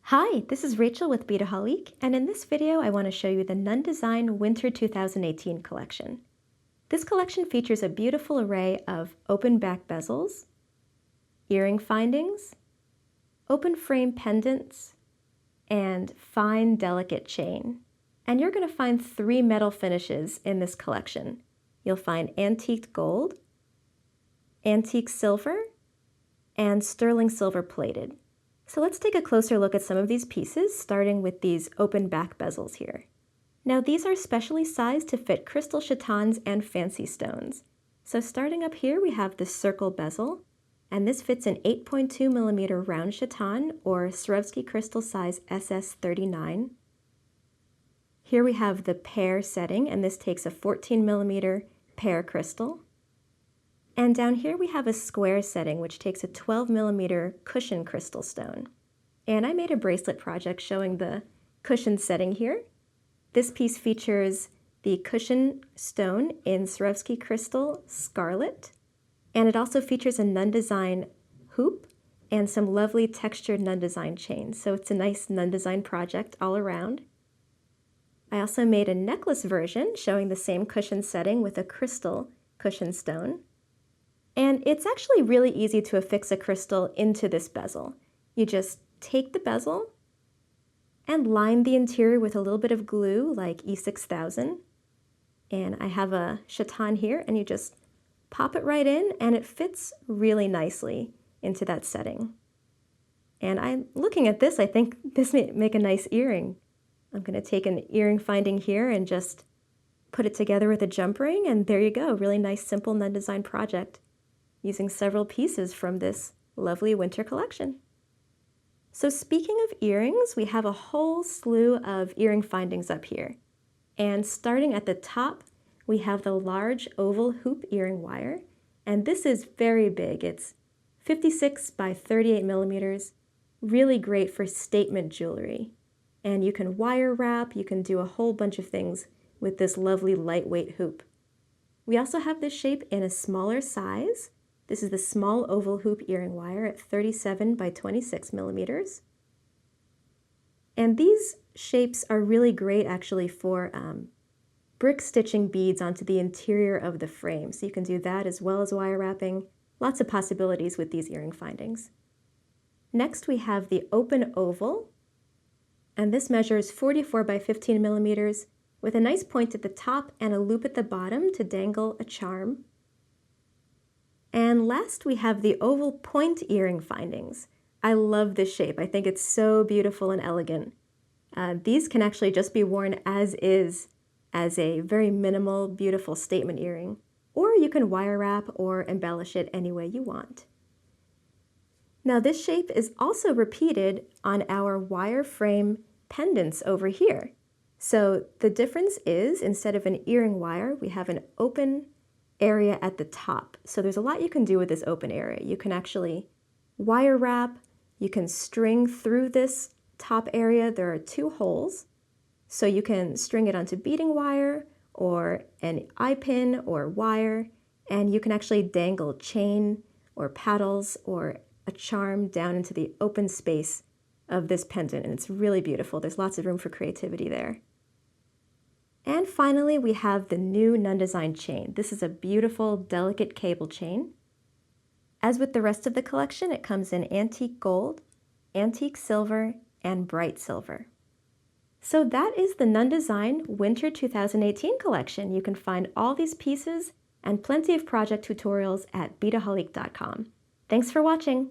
Hi, this is Rachel with Beadaholique, and in this video I want to show you the Nunn Design Winter 2018 collection. This collection features a beautiful array of open back bezels, earring findings, open frame pendants, and fine delicate chain. And you're going to find 3 metal finishes in this collection. You'll find antique gold, antique silver, and sterling silver plated. So let's take a closer look at some of these pieces, starting with these open back bezels here. Now these are specially sized to fit crystal chatons and fancy stones. So starting up here we have the circle bezel, and this fits an 8.2 millimeter round chaton or Swarovski crystal size SS39. Here we have the Pear setting, and this takes a 14 millimeter Pear crystal. And down here we have a square setting, which takes a 12 millimeter cushion crystal stone. And I made a bracelet project showing the cushion setting here. This piece features the cushion stone in Swarovski crystal Scarlet. And it also features a Nunn Design hoop and some lovely textured Nunn Design chains. So it's a nice Nunn Design project all around. I also made a necklace version showing the same cushion setting with a crystal cushion stone. And it's actually really easy to affix a crystal into this bezel. You just take the bezel and line the interior with a little bit of glue like E6000. And I have a chaton here, and you just pop it right in and it fits really nicely into that setting. And I'm looking at this, I think this may make a nice earring. I'm going to take an earring finding here and just put it together with a jump ring, and there you go, really nice simple Nunn Design project, using several pieces from this lovely winter collection. So speaking of earrings, we have a whole slew of earring findings up here. And starting at the top, we have the large oval hoop earring wire. And this is very big. It's 56 by 38 millimeters, really great for statement jewelry. And you can wire wrap, you can do a whole bunch of things with this lovely lightweight hoop. We also have this shape in a smaller size. This is the small oval hoop earring wire at 37 by 26 millimeters. And these shapes are really great actually for brick stitching beads onto the interior of the frame. So you can do that as well as wire wrapping. Lots of possibilities with these earring findings. Next we have the open oval, and this measures 44 by 15 millimeters with a nice point at the top and a loop at the bottom to dangle a charm. And last we have the oval point earring findings. I love this shape. I think it's so beautiful and elegant. These can actually just be worn as is, as a very minimal, beautiful statement earring. Or you can wire wrap or embellish it any way you want. Now this shape is also repeated on our wire frame pendants over here. So the difference is, instead of an earring wire, we have an open area at the top. So there's a lot you can do with this open area. You can actually wire wrap, you can string through this top area. There are 2 holes. So you can string it onto beading wire or an eye pin or wire, and you can actually dangle chain or paddles or a charm down into the open space of this pendant, and it's really beautiful. There's lots of room for creativity there. And finally, we have the new Nunn Design chain. This is a beautiful, delicate cable chain. As with the rest of the collection, it comes in antique gold, antique silver, and bright silver. So that is the Nunn Design Winter 2018 collection. You can find all these pieces and plenty of project tutorials at beadaholique.com. Thanks for watching.